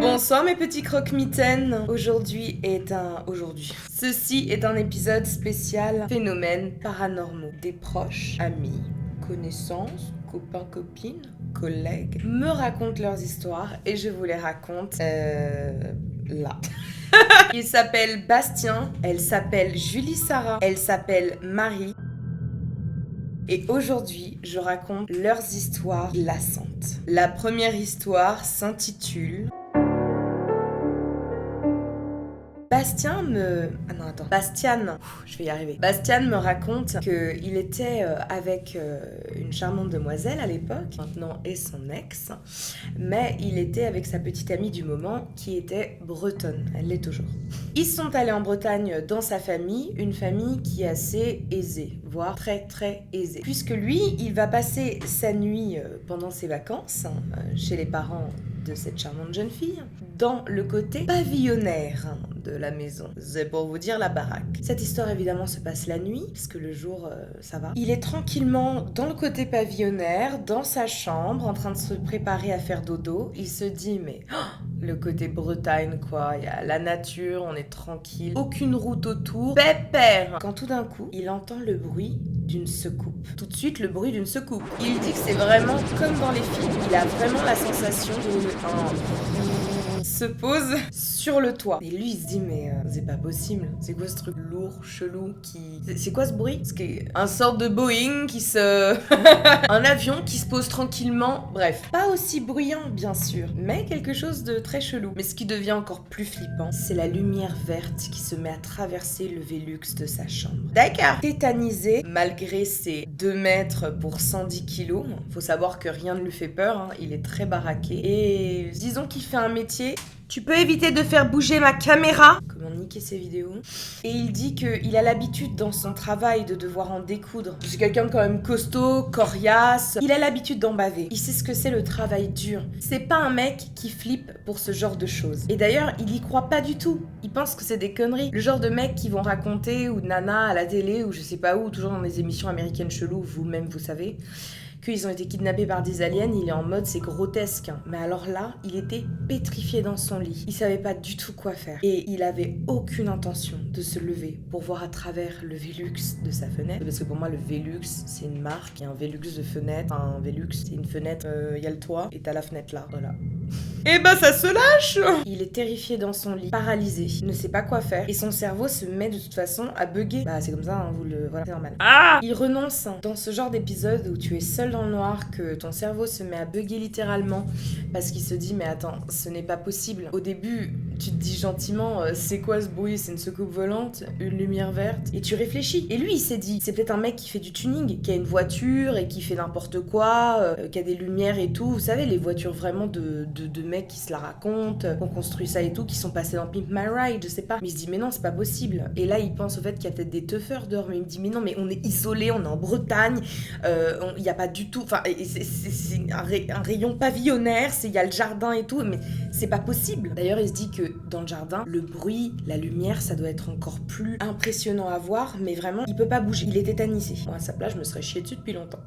Bonsoir mes petits croque-mitaines. Ceci est un épisode spécial phénomènes paranormaux. Des proches, amis, connaissances, copains, copines, collègues me racontent leurs histoires et je vous les raconte là. Il s'appelle Bastien, elle s'appelle Julie Sarah, elle s'appelle Marie. Et aujourd'hui, je raconte leurs histoires glaçantes. La première histoire s'intitule Bastian me raconte qu'il était avec une charmante demoiselle à l'époque, maintenant est son ex, mais il était avec sa petite amie du moment qui était bretonne, elle l'est toujours. Ils sont allés en Bretagne dans sa famille, une famille qui est assez aisée, voire très très aisée. Puisque lui, il va passer sa nuit pendant ses vacances chez les parents de cette charmante jeune fille, dans le côté pavillonnaire de la maison. C'est pour vous dire la baraque. Cette histoire évidemment se passe la nuit, parce que le jour, ça va. Il est tranquillement dans le côté pavillonnaire, dans sa chambre, en train de se préparer à faire dodo. Il se dit, mais le côté Bretagne quoi, il y a la nature, on est tranquille, aucune route autour, pépère. Quand tout d'un coup, il entend le bruit d'une secoupe. Tout de suite, le bruit d'une secoupe. Il dit que c'est vraiment comme dans les films. Il a vraiment la sensation de se pose sur le toit. Et lui, il se dit, mais c'est pas possible. C'est quoi ce truc lourd, chelou, C'est quoi ce bruit? C'est un sort de Boeing qui se... un avion qui se pose tranquillement. Bref, pas aussi bruyant, bien sûr, mais quelque chose de très chelou. Mais ce qui devient encore plus flippant, c'est la lumière verte qui se met à traverser le Velux de sa chambre. D'accord. Tétanisé, malgré ses 2 mètres pour 110 kilos, faut savoir que rien ne lui fait peur, hein. Il est très baraqué. Et disons qu'il fait un métier... Tu peux éviter de faire bouger ma caméra? Comment niquer ses vidéos? Et il dit qu'il a l'habitude dans son travail de devoir en découdre. C'est quelqu'un de quand même costaud, coriace. Il a l'habitude d'en baver. Il sait ce que c'est le travail dur. C'est pas un mec qui flippe pour ce genre de choses. Et d'ailleurs, il y croit pas du tout. Il pense que c'est des conneries. Le genre de mec qui vont raconter, ou de nana à la télé, ou je sais pas où, toujours dans des émissions américaines cheloues, vous-même vous savez, qu'ils ont été kidnappés par des aliens, il est en mode c'est grotesque. Mais alors là, il était pétrifié dans son lit. Il savait pas du tout quoi faire. Et il avait aucune intention de se lever pour voir à travers le Velux de sa fenêtre. Parce que pour moi, le Velux, c'est une marque. Il y a un Velux de fenêtre. Un Velux, c'est une fenêtre, il y a le toit et t'as la fenêtre là. Voilà. Et ben ça se lâche. Il est terrifié dans son lit, paralysé, il ne sait pas quoi faire et son cerveau se met de toute façon à bugger. Bah c'est comme ça, hein, voilà, c'est normal. Il renonce dans ce genre d'épisode où tu es seul dans le noir, que ton cerveau se met à bugger littéralement parce qu'il se dit mais attends, ce n'est pas possible. Au début, tu te dis gentiment c'est quoi ce bruit? C'est une secoupe volante, une lumière verte et tu réfléchis. Et lui il s'est dit c'est peut-être un mec qui fait du tuning, qui a une voiture et qui fait n'importe quoi, qui a des lumières et tout. Vous savez les voitures vraiment de mecs qui se la racontent, qui ont construit ça et tout, qui sont passés dans Pimp My Ride, je sais pas. Mais il se dit mais non c'est pas possible. Et là il pense au fait qu'il y a peut-être des teufeurs dehors, mais il me dit mais non mais on est isolé, on est en Bretagne, il y a pas du tout, enfin c'est un rayon pavillonnaire, il y a le jardin et tout, mais c'est pas possible. D'ailleurs il se dit que dans le jardin, le bruit, la lumière, ça doit être encore plus impressionnant à voir, mais vraiment il peut pas bouger, il est tétanisé. Moi à sa place je me serais chié dessus depuis longtemps.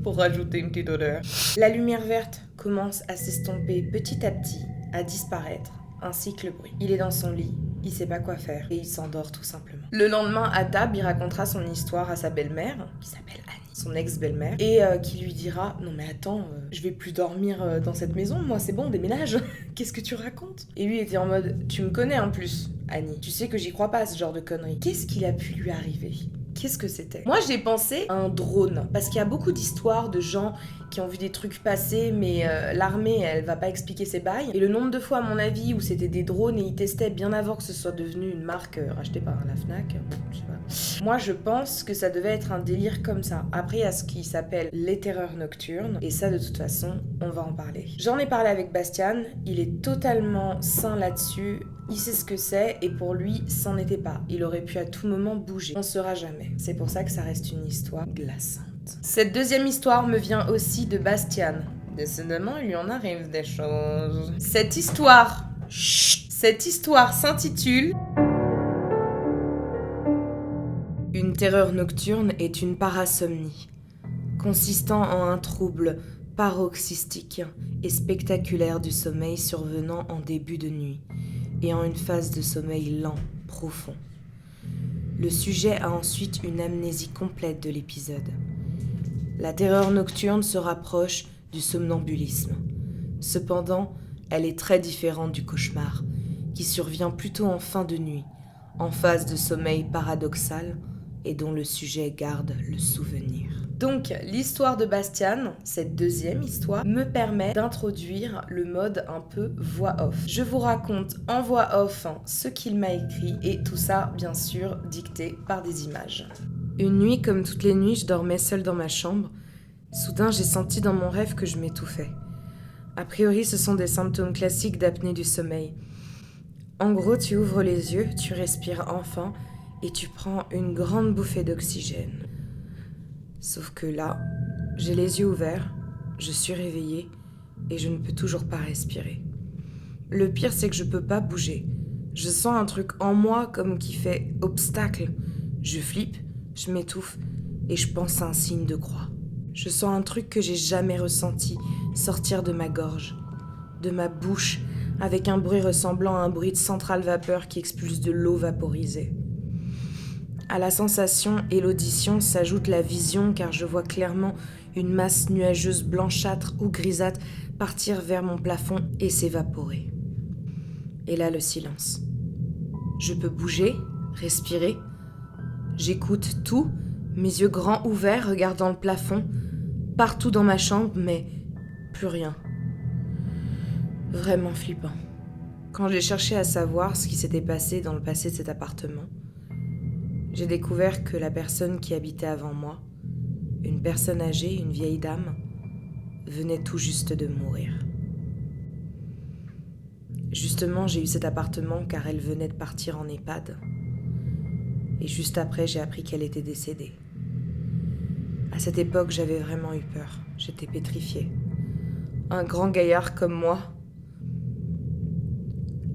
Pour rajouter une petite odeur. La lumière verte commence à s'estomper petit à petit, à disparaître, ainsi que le bruit. Il est dans son lit, il sait pas quoi faire, et il s'endort tout simplement. Le lendemain, à table, il racontera son histoire à sa belle-mère, qui s'appelle Annie, son ex-belle-mère, et qui lui dira « Non mais attends, je vais plus dormir dans cette maison, moi c'est bon, déménage. Qu'est-ce que tu racontes ?» Et lui était en mode « Tu me connais en plus, Annie, tu sais que j'y crois pas à ce genre de conneries. Qu'est-ce qu'il a pu lui arriver ? Qu'est-ce que c'était ? » Moi j'ai pensé à un drone, parce qu'il y a beaucoup d'histoires de gens qui ont vu des trucs passer, mais l'armée elle va pas expliquer ses bails. Et le nombre de fois à mon avis où c'était des drones et ils testaient bien avant que ce soit devenu une marque rachetée par la Fnac, je sais pas. Moi je pense que ça devait être un délire comme ça. Après il y a ce qui s'appelle les terreurs nocturnes, et ça de toute façon on va en parler. J'en ai parlé avec Bastian, il est totalement sain là-dessus. Il sait ce que c'est et pour lui, c'en était pas. Il aurait pu à tout moment bouger. On ne saura jamais. C'est pour ça que ça reste une histoire glaçante. Cette deuxième histoire me vient aussi de Bastian. Décidément, il lui en arrive des choses. Cette histoire s'intitule Une terreur nocturne est une parasomnie, consistant en un trouble paroxystique et spectaculaire du sommeil survenant en début de nuit et en une phase de sommeil lent, profond. Le sujet a ensuite une amnésie complète de l'épisode. La terreur nocturne se rapproche du somnambulisme. Cependant, elle est très différente du cauchemar, qui survient plutôt en fin de nuit, en phase de sommeil paradoxal et dont le sujet garde le souvenir. Donc, l'histoire de Bastian, cette deuxième histoire, me permet d'introduire le mode un peu voix off. Je vous raconte en voix off ce qu'il m'a écrit et tout ça, bien sûr, dicté par des images. Une nuit, comme toutes les nuits, je dormais seule dans ma chambre. Soudain, j'ai senti dans mon rêve que je m'étouffais. A priori, ce sont des symptômes classiques d'apnée du sommeil. En gros, tu ouvres les yeux, tu respires enfin et tu prends une grande bouffée d'oxygène. Sauf que là, j'ai les yeux ouverts, je suis réveillée et je ne peux toujours pas respirer. Le pire, c'est que je peux pas bouger. Je sens un truc en moi comme qui fait obstacle. Je flippe, je m'étouffe et je pense à un signe de croix. Je sens un truc que j'ai jamais ressenti sortir de ma gorge, de ma bouche, avec un bruit ressemblant à un bruit de centrale vapeur qui expulse de l'eau vaporisée. À la sensation et l'audition s'ajoute la vision car je vois clairement une masse nuageuse blanchâtre ou grisâtre partir vers mon plafond et s'évaporer. Et là, le silence. Je peux bouger, respirer. J'écoute tout, mes yeux grands ouverts regardant le plafond, partout dans ma chambre, mais plus rien. Vraiment flippant. Quand j'ai cherché à savoir ce qui s'était passé dans le passé de cet appartement, j'ai découvert que la personne qui habitait avant moi, une personne âgée, une vieille dame, venait tout juste de mourir. Justement, j'ai eu cet appartement car elle venait de partir en EHPAD. Et juste après, j'ai appris qu'elle était décédée. À cette époque, j'avais vraiment eu peur. J'étais pétrifiée. Un grand gaillard comme moi.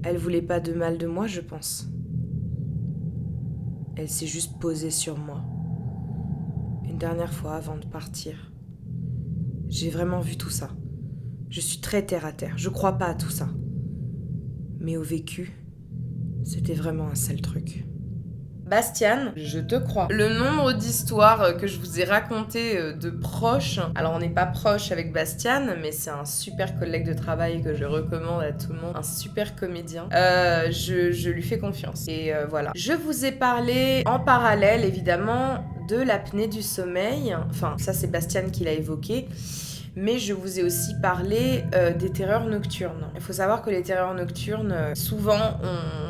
Elle voulait pas de mal de moi, je pense. Elle s'est juste posée sur moi. Une dernière fois avant de partir. J'ai vraiment vu tout ça. Je suis très terre à terre. Je crois pas à tout ça. Mais au vécu, c'était vraiment un sale truc. Bastian, je te crois. Le nombre d'histoires que je vous ai racontées de proches, alors on n'est pas proche avec Bastian, mais c'est un super collègue de travail que je recommande à tout le monde, un super comédien. Je lui fais confiance. Et voilà. Je vous ai parlé en parallèle, évidemment, de l'apnée du sommeil. Enfin, ça c'est Bastian qui l'a évoqué. Mais je vous ai aussi parlé des terreurs nocturnes. Il faut savoir que les terreurs nocturnes, souvent,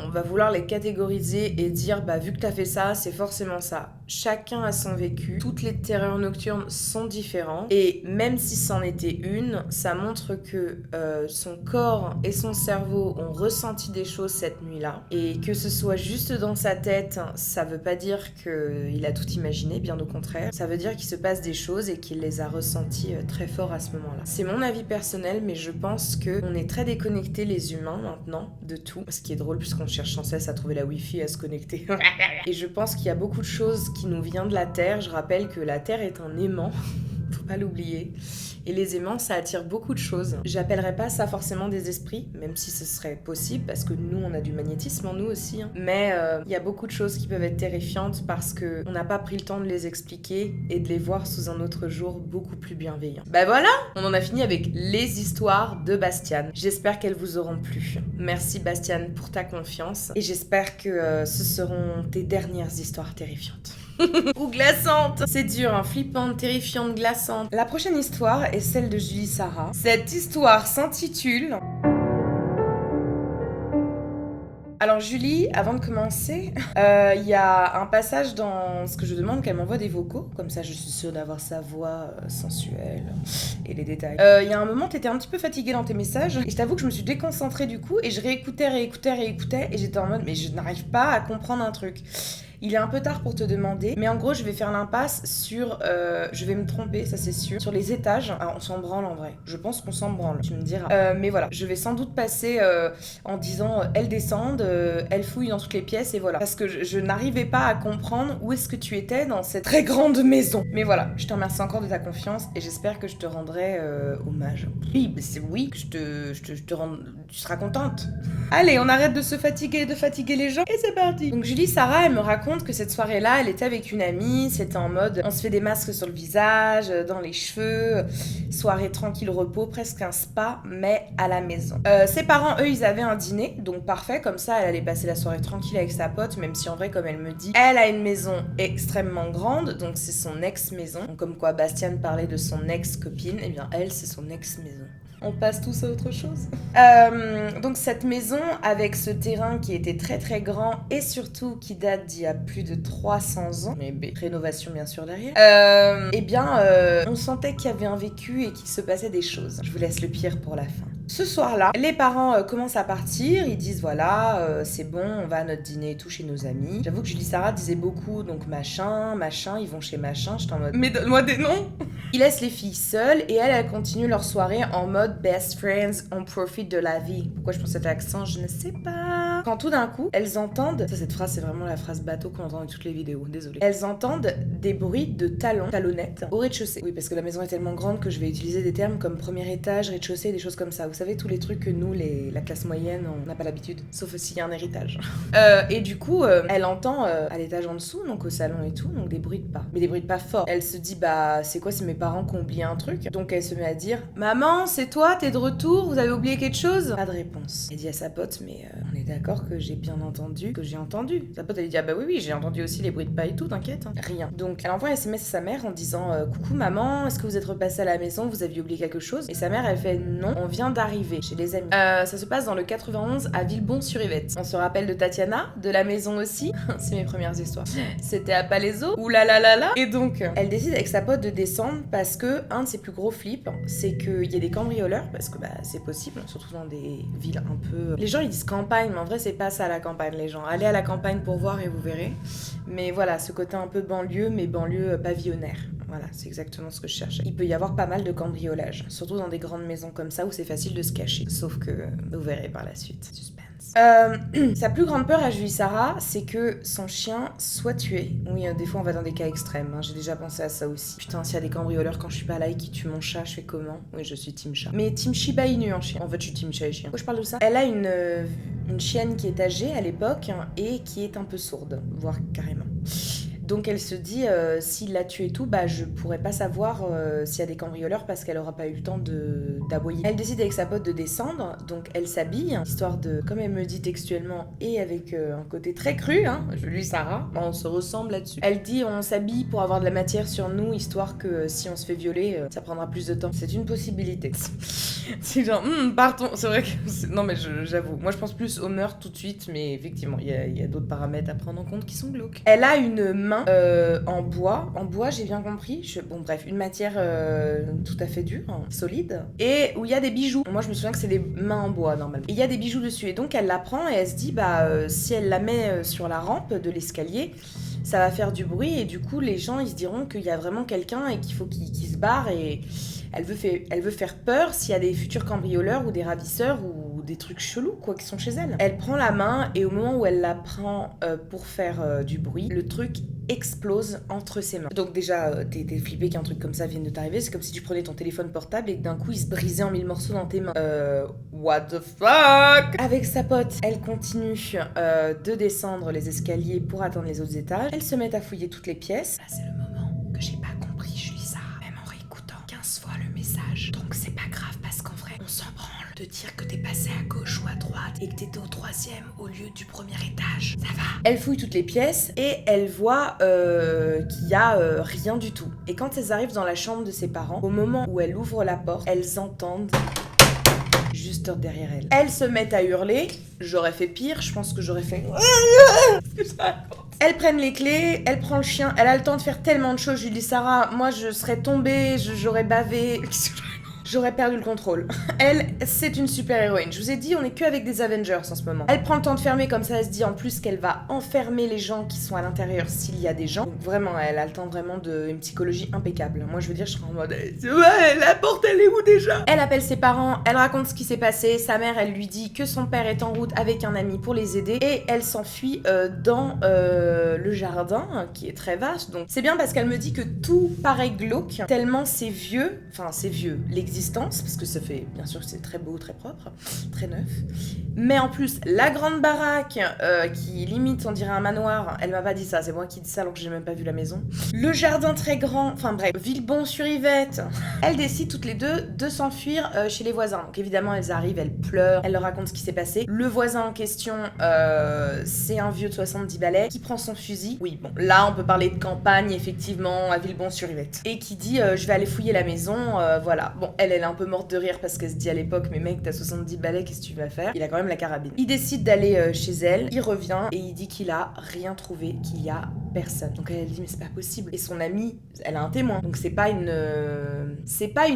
on va vouloir les catégoriser et dire, vu que t'as fait ça, c'est forcément ça. Chacun a son vécu. Toutes les terreurs nocturnes sont différentes. Et même si c'en était une, ça montre que son corps et son cerveau ont ressenti des choses cette nuit-là. Et que ce soit juste dans sa tête, ça veut pas dire qu'il a tout imaginé, bien au contraire. Ça veut dire qu'il se passe des choses et qu'il les a ressenties très fort à ce moment-là. C'est mon avis personnel, mais je pense qu'on est très déconnectés les humains maintenant de tout. Ce qui est drôle puisqu'on cherche sans cesse à trouver la Wi-Fi et à se connecter. Et je pense qu'il y a beaucoup de choses qui nous viennent de la Terre. Je rappelle que la Terre est un aimant, faut pas l'oublier. Et les aimants, ça attire beaucoup de choses. J'appellerais pas ça forcément des esprits, même si ce serait possible, parce que nous, on a du magnétisme en nous aussi. Mais il y a beaucoup de choses qui peuvent être terrifiantes parce qu'on n'a pas pris le temps de les expliquer et de les voir sous un autre jour beaucoup plus bienveillant. Voilà, on en a fini avec les histoires de Bastian. J'espère qu'elles vous auront plu. Merci Bastian pour ta confiance et j'espère que ce seront tes dernières histoires terrifiantes. Ou glaçante. C'est dur, hein, flippante, terrifiante, glaçante. La prochaine histoire est celle de Julie Sarah. Cette histoire s'intitule... Alors Julie, avant de commencer, il y a un passage dans ce que je demande qu'elle m'envoie des vocaux, comme ça je suis sûre d'avoir sa voix sensuelle et les détails. Il y a un moment, t'étais un petit peu fatiguée dans tes messages, et je t'avoue que je me suis déconcentrée du coup, et je réécoutais, et j'étais en mode, mais je n'arrive pas à comprendre un truc. il est un peu tard pour te demander, mais en gros, je vais faire l'impasse sur... je vais me tromper, ça c'est sûr. Sur les étages, ah, on s'en branle en vrai. Je pense qu'on s'en branle, tu me diras. Mais voilà, je vais sans doute passer en disant elles descendent, elles fouillent dans toutes les pièces et voilà. Parce que je n'arrivais pas à comprendre où est-ce que tu étais dans cette très grande maison. Mais voilà, je te remercie encore de ta confiance et j'espère que je te rendrai hommage. Oui, c'est oui, que je te rends... Tu seras contente. Allez, on arrête de se fatiguer, de fatiguer les gens et c'est parti. Donc Julie Sarah, elle me raconte que cette soirée-là, elle était avec une amie, c'était en mode on se fait des masques sur le visage, dans les cheveux, soirée tranquille repos, presque un spa, mais à la maison. Ses parents, eux, ils avaient un dîner, donc parfait, comme ça, elle allait passer la soirée tranquille avec sa pote, même si en vrai, comme elle me dit, elle a une maison extrêmement grande, donc c'est son ex-maison. Donc, comme quoi Bastian parlait de son ex-copine, et bien elle, c'est son ex-maison. On passe tous à autre chose. Donc cette maison avec ce terrain qui était très très grand et surtout qui date d'il y a plus de 300 ans, mais rénovation bien sûr derrière, on sentait qu'il y avait un vécu et qu'il se passait des choses. Je vous laisse le pire pour la fin. Ce soir-là, les parents commencent à partir, ils disent voilà, c'est bon, on va à notre dîner et tout chez nos amis. J'avoue que Julie Sarah disait beaucoup, donc machin, ils vont chez machin, j'étais en mode mais donne-moi des noms. Ils laissent les filles seules et elles continuent leur soirée en mode best friends, on profite de la vie. Pourquoi je pense cet accent, je ne sais pas. Quand tout d'un coup, elles entendent, cette phrase c'est vraiment la phrase bateau qu'on entend dans toutes les vidéos, désolée. Elles entendent des bruits de talonnettes au rez-de-chaussée. Oui, parce que la maison est tellement grande que je vais utiliser des termes comme premier étage, rez-de-chaussée, des choses comme ça. Vous savez, tous les trucs que nous, la classe moyenne, on n'a pas l'habitude, sauf s'il y a un héritage. Et du coup, elle entend à l'étage en dessous, donc au salon et tout, donc des bruits de pas. Mais des bruits de pas forts. Elle se dit, bah, c'est quoi, c'est mes parents qui ont oublié un truc. Donc elle se met à dire, maman, c'est toi, t'es de retour, vous avez oublié quelque chose? Pas de réponse. Elle dit à sa pote, mais on est d'accord que j'ai bien entendu, que j'ai entendu. Sa pote, elle dit, ah bah oui, j'ai entendu aussi les bruits de pas et tout, t'inquiète. Rien. Donc elle envoie un SMS à sa mère en disant, coucou maman, est-ce que vous êtes repassée à la maison, vous aviez oublié quelque chose? Et sa mère, elle fait, non, on vient d'arriver chez les amis. Ça se passe dans le 91 à Villebon-sur-Yvette. On se rappelle de Tatiana, de la maison aussi. C'est mes premières histoires. C'était à Palaiso. Ouh là là là là. Et donc, elle décide avec sa pote de descendre parce que un de ses plus gros flips, c'est qu'il y a des cambrioleurs, parce que bah c'est possible, surtout dans des villes un peu... Les gens ils disent campagne, mais en vrai c'est pas ça la campagne, les gens. Allez à la campagne pour voir et vous verrez. Mais voilà, ce côté un peu banlieue, mais banlieue pavillonnaire. Voilà, c'est exactement ce que je cherchais. Il peut y avoir pas mal de cambriolages, surtout dans des grandes maisons comme ça où c'est facile de se cacher. Sauf que vous verrez par la suite. Suspense. Sa plus grande peur à Julie Sarah, c'est que son chien soit tué. Oui, des fois on va dans des cas extrêmes, hein. J'ai déjà pensé à ça aussi. Putain, s'il y a des cambrioleurs quand je suis pas là et qui tuent mon chat, je fais comment? Oui, je suis team chat. Mais team Shiba Inu en chien. En fait, je suis team chat et chien. Pourquoi je parle de ça? Elle a une chienne qui est âgée à l'époque et qui est un peu sourde, voire carrément. Donc elle se dit, s'il l'a tué et tout, bah je pourrais pas savoir s'il y a des cambrioleurs parce qu'elle aura pas eu le temps d'aboyer. Elle décide avec sa pote de descendre, donc elle s'habille, histoire de, comme elle me dit textuellement, et avec un côté très cru, hein, Julie Sarah, on se ressemble là-dessus. Elle dit, on s'habille pour avoir de la matière sur nous, histoire que si on se fait violer, ça prendra plus de temps. C'est une possibilité. C'est genre, pardon, c'est vrai que... Non mais j'avoue, moi je pense plus au meurtre tout de suite, mais effectivement, il y a d'autres paramètres à prendre en compte qui sont glauques. Elle a une main en bois, j'ai bien compris, bon bref, une matière tout à fait dure, hein, solide, et où il y a des bijoux. Moi je me souviens que c'est des mains en bois normalement. Il y a des bijoux dessus, et donc elle la prend et elle se dit, si elle la met sur la rampe de l'escalier, ça va faire du bruit, et du coup les gens ils se diront qu'il y a vraiment quelqu'un et qu'il faut qu'il se barre, et elle veut faire peur s'il y a des futurs cambrioleurs ou des ravisseurs ou des trucs chelous quoi qui sont chez elle. Elle prend la main et au moment où elle la prend pour faire du bruit, le truc explose entre ses mains. Donc déjà, t'es flippé qu'un truc comme ça vienne de t'arriver. C'est comme si tu prenais ton téléphone portable et que d'un coup il se brisait en 1000 morceaux dans tes mains. What the fuck? Avec sa pote, elle continue de descendre les escaliers pour atteindre les autres étages. Elle se met à fouiller toutes les pièces. Là, c'est le moment que j'ai pas compris, Julie Sarah, même en réécoutant 15 fois le message. Donc c'est pas grave parce qu'en vrai, on s'en branle de dire que t'es passé à gauche ou à droite et que t'étais au 3e au lieu du premier étage. Ça va. Elle fouille toutes les pièces et elle voit qu'il y a rien du tout. Et quand elles arrivent dans la chambre de ses parents, au moment où elle ouvre la porte, elles entendent juste derrière elle. Elles se mettent à hurler. J'aurais fait pire, je pense que j'aurais fait... Elles prennent les clés, elle prend le chien, elle a le temps de faire tellement de choses, Julie Sarah. Moi, je serais tombée, j'aurais bavé... j'aurais perdu le contrôle. Elle, c'est une super héroïne. Je vous ai dit, on est que avec des Avengers en ce moment. Elle prend le temps de fermer, comme ça elle se dit en plus qu'elle va enfermer les gens qui sont à l'intérieur s'il y a des gens. Donc vraiment, elle a le temps vraiment d'une psychologie impeccable. Moi, je veux dire, je serais en mode, ouais, la porte, elle est où déjà? Elle appelle ses parents, elle raconte ce qui s'est passé. Sa mère, elle lui dit que son père est en route avec un ami pour les aider. Et elle s'enfuit dans le jardin, qui est très vaste. Donc c'est bien parce qu'elle me dit que tout paraît glauque, tellement c'est vieux. Enfin, c'est vieux, l'existence, parce que ça fait, bien sûr, c'est très beau, très propre, très neuf. Mais en plus, la grande baraque, qui limite, on dirait un manoir, elle m'a pas dit ça, c'est moi qui dis ça alors que j'ai même pas vu la maison. Le jardin très grand, enfin bref, Villebon-sur-Yvette. Elles décident toutes les deux de s'enfuir chez les voisins. Donc évidemment, elles arrivent, elles pleurent, elles leur racontent ce qui s'est passé. Le voisin en question, c'est un vieux de 70 balais qui prend son fusil. Oui, bon, là, on peut parler de campagne, effectivement, à Villebon-sur-Yvette. Et qui dit, je vais aller fouiller la maison, voilà. Bon, elle est un peu morte de rire parce qu'elle se dit à l'époque, mais mec, t'as 70 balais, qu'est-ce que tu vas faire? Il a quand même la carabine. Il décide d'aller chez elle, il revient et il dit qu'il a rien trouvé, qu'il y a personne. Donc elle dit mais c'est pas possible. Et son amie, elle a un témoin. Donc c'est pas une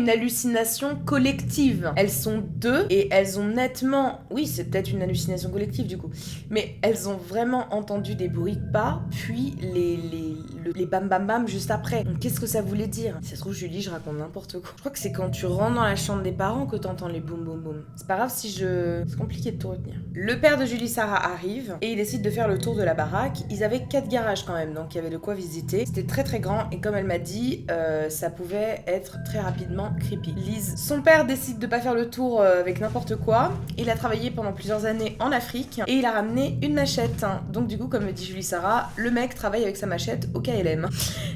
hallucination collective. Elles sont deux et elles ont nettement, oui c'est peut-être une hallucination collective du coup, mais elles ont vraiment entendu des bruits de pas, puis les bam bam bam juste après. Donc qu'est-ce que ça voulait dire? Si ça se trouve Julie, je raconte n'importe quoi. Je crois que c'est quand tu rentres dans la chambre des parents que t'entends les boum boum boum. C'est pas grave si c'est compliqué de tout retenir. Le père de Julie Sarah arrive et il décide de faire le tour de la baraque. Ils avaient 4 garages quand même, donc il y avait de quoi visiter. C'était très très grand et comme elle m'a dit, ça pouvait être très rapidement creepy. Lise, son père décide de pas faire le tour avec n'importe quoi. Il a travaillé pendant plusieurs années en Afrique et il a ramené une machette. Donc du coup, comme me dit Julie Sarah, le mec travaille avec sa machette au KLM.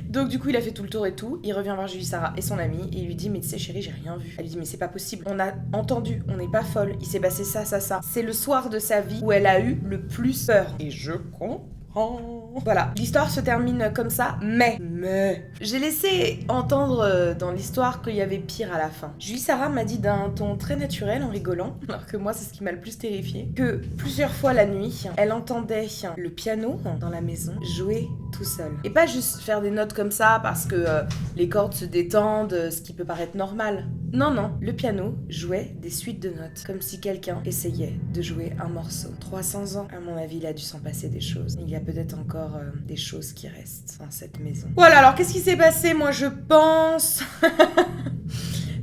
Donc du coup, il a fait tout le tour et tout. Il revient voir Julie Sarah et son ami et il lui dit mais tu sais chérie, j'ai rien vu. Elle lui dit mais c'est pas possible. On a entendu, on n'est pas folle. Il s'est passé ça, ça, ça. C'est le soir de sa vie où elle a eu le plus peur. Et je comprends. Voilà, l'histoire se termine comme ça, mais j'ai laissé entendre dans l'histoire qu'il y avait pire à la fin. Julie Sarah m'a dit d'un ton très naturel en rigolant, alors que moi c'est ce qui m'a le plus terrifiée, que plusieurs fois la nuit, elle entendait le piano dans la maison jouer tout seul. Et pas juste faire des notes comme ça parce que les cordes se détendent, ce qui peut paraître normal. Non, non, le piano jouait des suites de notes, comme si quelqu'un essayait de jouer un morceau. 300 ans, à mon avis, il a dû s'en passer des choses. Il y a peut-être encore des choses qui restent dans cette maison. Voilà, alors qu'est-ce qui s'est passé? Moi, je pense...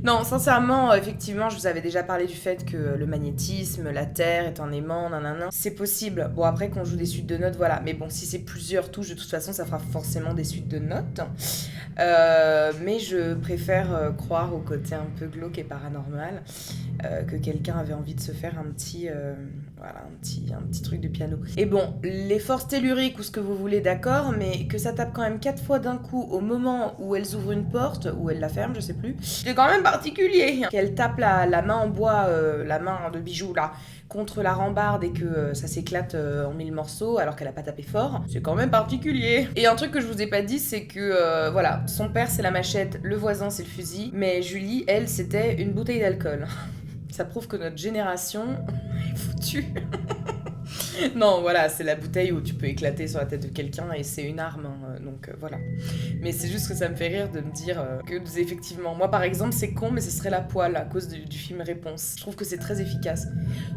Non, sincèrement, effectivement, je vous avais déjà parlé du fait que le magnétisme, la Terre est un aimant, nanana. C'est possible. Bon, après qu'on joue des suites de notes, voilà. Mais bon, si c'est plusieurs touches, de toute façon, ça fera forcément des suites de notes. Mais je préfère croire au côté un peu glauque et paranormal que quelqu'un avait envie de se faire un petit truc de piano. Et bon, les forces telluriques ou ce que vous voulez, d'accord, mais que ça tape quand même 4 fois d'un coup au moment où elles ouvrent une porte, ou elles la ferment, je sais plus. C'est quand même particulier. Qu'elle tape la main en bois, la main de bijou là, contre la rambarde et que ça s'éclate en 1000 morceaux alors qu'elle a pas tapé fort, c'est quand même particulier. Et un truc que je vous ai pas dit, c'est que voilà, son père c'est la machette, le voisin c'est le fusil, mais Julie, elle, c'était une bouteille d'alcool. Ça prouve que notre génération est foutue. Non, voilà, c'est la bouteille où tu peux éclater sur la tête de quelqu'un et c'est une arme, hein, donc voilà. Mais c'est juste que ça me fait rire de me dire que, effectivement, moi par exemple, c'est con, mais ce serait la poêle à cause du film Réponse. Je trouve que c'est très efficace.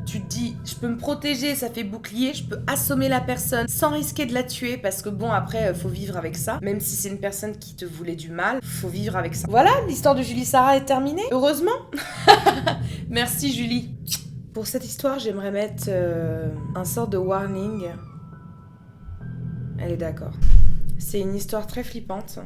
Tu te dis, je peux me protéger, ça fait bouclier, je peux assommer la personne sans risquer de la tuer, parce que bon, après, faut vivre avec ça. Même si c'est une personne qui te voulait du mal, faut vivre avec ça. Voilà, l'histoire de Julie Sarah est terminée, heureusement. Merci Julie. Pour cette histoire, j'aimerais mettre un sort de warning. Elle est d'accord. C'est une histoire très flippante.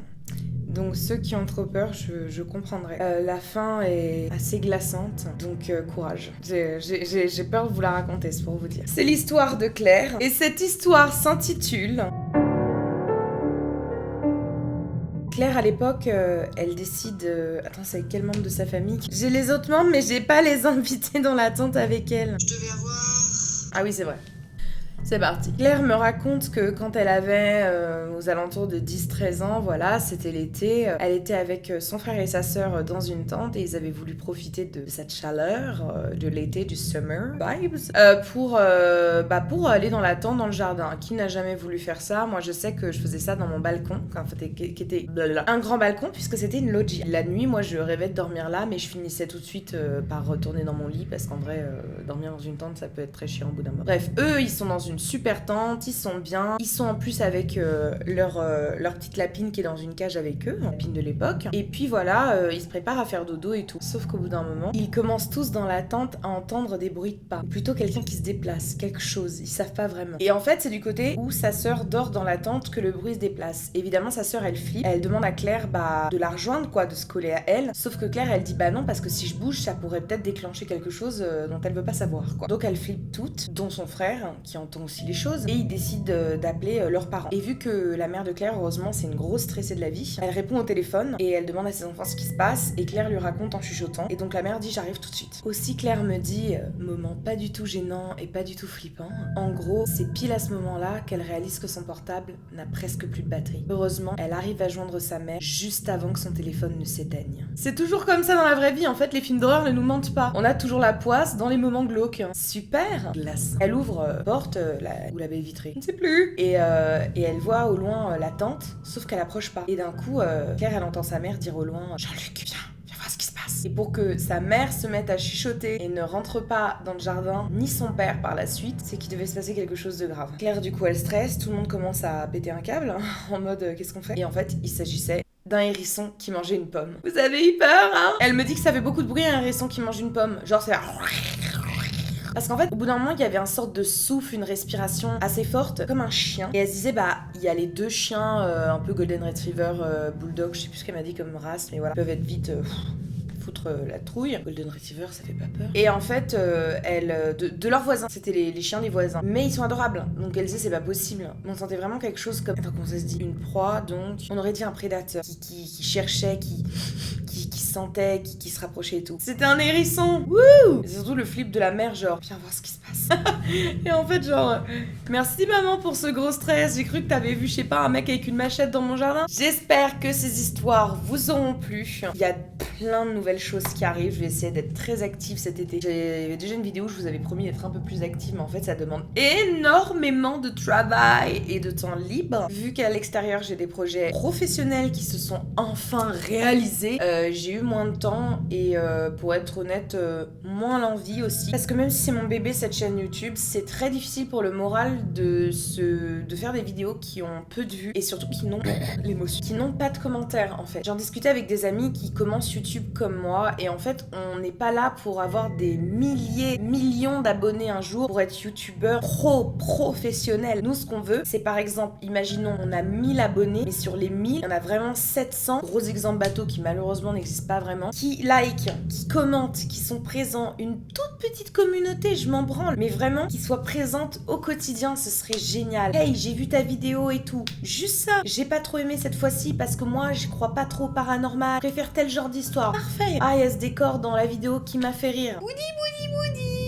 Donc ceux qui ont trop peur, je comprendrai. La fin est assez glaçante, donc courage. J'ai peur de vous la raconter, c'est pour vous dire. C'est l'histoire de Claire. Et cette histoire s'intitule... Claire, à l'époque, elle décide... Attends, c'est avec quel membre de sa famille? J'ai les autres membres, mais j'ai pas les invités dans la tente avec elle. Je devais avoir... Ah oui, c'est vrai. C'est parti. Claire me raconte que quand elle avait aux alentours de 10-13 ans, voilà, c'était l'été, elle était avec son frère et sa sœur dans une tente et ils avaient voulu profiter de cette chaleur de l'été, du summer vibes, pour aller dans la tente dans le jardin. Qui n'a jamais voulu faire ça? Moi je sais que je faisais ça dans mon balcon, qui était un grand balcon puisque c'était une loggia. La nuit, moi je rêvais de dormir là, mais je finissais tout de suite par retourner dans mon lit parce qu'en vrai, dormir dans une tente ça peut être très chiant au bout d'un moment. Bref, eux ils sont dans une super tente, ils sont bien, ils sont en plus avec leur petite lapine qui est dans une cage avec eux, lapine de l'époque, et puis voilà, ils se préparent à faire dodo et tout. Sauf qu'au bout d'un moment, ils commencent tous dans la tente à entendre des bruits de pas, plutôt quelqu'un qui se déplace, quelque chose, ils savent pas vraiment. Et en fait c'est du côté où sa sœur dort dans la tente que le bruit se déplace. Évidemment sa sœur elle flippe, elle demande à Claire de la rejoindre quoi, de se coller à elle, sauf que Claire elle dit bah non parce que si je bouge ça pourrait peut-être déclencher quelque chose dont elle veut pas savoir quoi. Donc elle flippe toutes, dont son frère qui entend aussi les choses, et ils décident d'appeler leurs parents. Et vu que la mère de Claire heureusement c'est une grosse stressée de la vie, elle répond au téléphone et elle demande à ses enfants ce qui se passe et Claire lui raconte en chuchotant et donc la mère dit j'arrive tout de suite. Aussi Claire me dit moment pas du tout gênant et pas du tout flippant, en gros c'est pile à ce moment là qu'elle réalise que son portable n'a presque plus de batterie. Heureusement elle arrive à joindre sa mère juste avant que son téléphone ne s'éteigne. C'est toujours comme ça dans la vraie vie, en fait les films d'horreur ne nous mentent pas. On a toujours la poisse dans les moments glauques. Super glace. Elle ouvre porte ou la baie vitrée, je ne sais plus, et elle voit au loin la tente, sauf qu'elle approche pas. Et d'un coup Claire elle entend sa mère dire au loin Jean-Luc viens voir ce qui se passe. Et pour que sa mère se mette à chuchoter et ne rentre pas dans le jardin, ni son père par la suite, c'est qu'il devait se passer quelque chose de grave. Claire du coup elle stresse, tout le monde commence à péter un câble en mode qu'est-ce qu'on fait? Et en fait il s'agissait d'un hérisson qui mangeait une pomme. Vous avez eu peur, hein? Elle me dit que ça fait beaucoup de bruit un hérisson qui mange une pomme. Genre c'est parce qu'en fait, au bout d'un moment, il y avait une sorte de souffle, une respiration assez forte, comme un chien. Et elle se disait, bah, il y a les deux chiens, un peu Golden Retriever, Bulldog, je sais plus ce qu'elle m'a dit comme race, mais voilà, peuvent être vite foutre la trouille. Golden Retriever, ça fait pas peur. Et en fait, de leurs voisins, c'était les chiens des voisins. Mais ils sont adorables. Donc elle disait, c'est pas possible. On sentait vraiment quelque chose comme, attends, comment ça se dit? Une proie, donc, on aurait dit un prédateur qui cherchait, qui sentait, qui se rapprochait et tout. C'était un hérisson. Wouh! Et surtout le flip de la mère, genre, viens voir ce qui se passe. Et en fait, genre, merci maman pour ce gros stress. J'ai cru que t'avais vu, je sais pas, un mec avec une machette dans mon jardin. J'espère que ces histoires vous auront plu. Il y a plein de nouvelles choses qui arrivent. Je vais essayer d'être très active cet été. J'avais déjà une vidéo où je vous avais promis d'être un peu plus active, mais en fait, ça demande énormément de travail et de temps libre. Vu qu'à l'extérieur, j'ai des projets professionnels qui se sont enfin réalisés, j'ai eu moins de temps et pour être honnête, moins l'envie aussi. Parce que même si c'est mon bébé, cette chaîne YouTube, c'est très difficile pour le moral de faire des vidéos qui ont peu de vues et surtout qui n'ont l'émotion, qui n'ont pas de commentaires en fait. J'en discutais avec des amis qui commencent YouTube comme moi et en fait, on n'est pas là pour avoir des millions d'abonnés un jour pour être youtubeur professionnel. Nous, ce qu'on veut, c'est par exemple, imaginons, on a 1000 abonnés, mais sur les 1000, il y en a vraiment 700, gros exemple bateau qui malheureusement n'existe pas vraiment, qui like, qui commentent, qui sont présents, une toute petite communauté, je m'en branle, mais vraiment, qui soit présente au quotidien, ce serait génial. Hey, j'ai vu ta vidéo et tout. Juste ça. J'ai pas trop aimé cette fois-ci parce que moi, je crois pas trop au paranormal. Je préfère tel genre d'histoire. Parfait. Ah, il y a ce décor dans la vidéo qui m'a fait rire. Woody.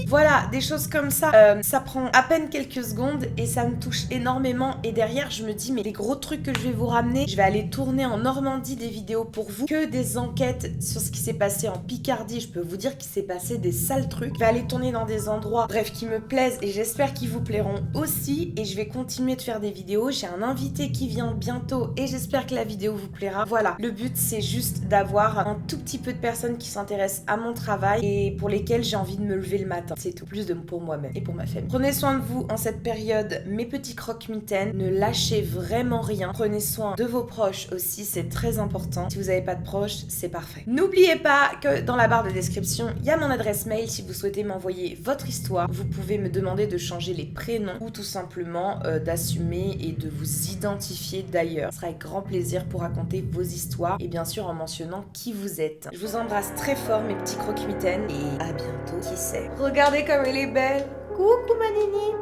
Voilà, des choses comme ça. Ça prend à peine quelques secondes et ça me touche énormément. Et derrière, je me dis, mais les gros trucs que je vais vous ramener, je vais aller tourner en Normandie des vidéos pour vous, que des enquêtes sur ce qui s'est passé en Picardie. Je peux vous dire qu'il s'est passé des sales trucs. Je vais aller tourner dans des endroits, bref, qui me plaisent et j'espère qu'ils vous plairont aussi. Et je vais continuer de faire des vidéos. J'ai un invité qui vient bientôt et j'espère que la vidéo vous plaira. Voilà, le but, c'est juste d'avoir un tout petit peu de personnes qui s'intéressent à mon travail et pour lesquelles j'ai envie de me lever le matin. C'est tout, plus de pour moi-même et pour ma famille. Prenez soin de vous en cette période, mes petits croque-mitaines. Ne lâchez vraiment rien. Prenez soin de vos proches aussi, c'est très important. Si vous n'avez pas de proches, c'est parfait. N'oubliez pas que dans la barre de description, il y a mon adresse mail si vous souhaitez m'envoyer votre histoire. Vous pouvez me demander de changer les prénoms ou tout simplement d'assumer et de vous identifier d'ailleurs. Ce sera avec grand plaisir pour raconter vos histoires et bien sûr en mentionnant qui vous êtes. Je vous embrasse très fort mes petits croque-mitaines et à bientôt, qui sait. Regardez comme elle est belle. Coucou ma nini.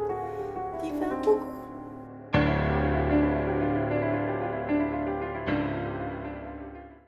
Tu fais un coucou.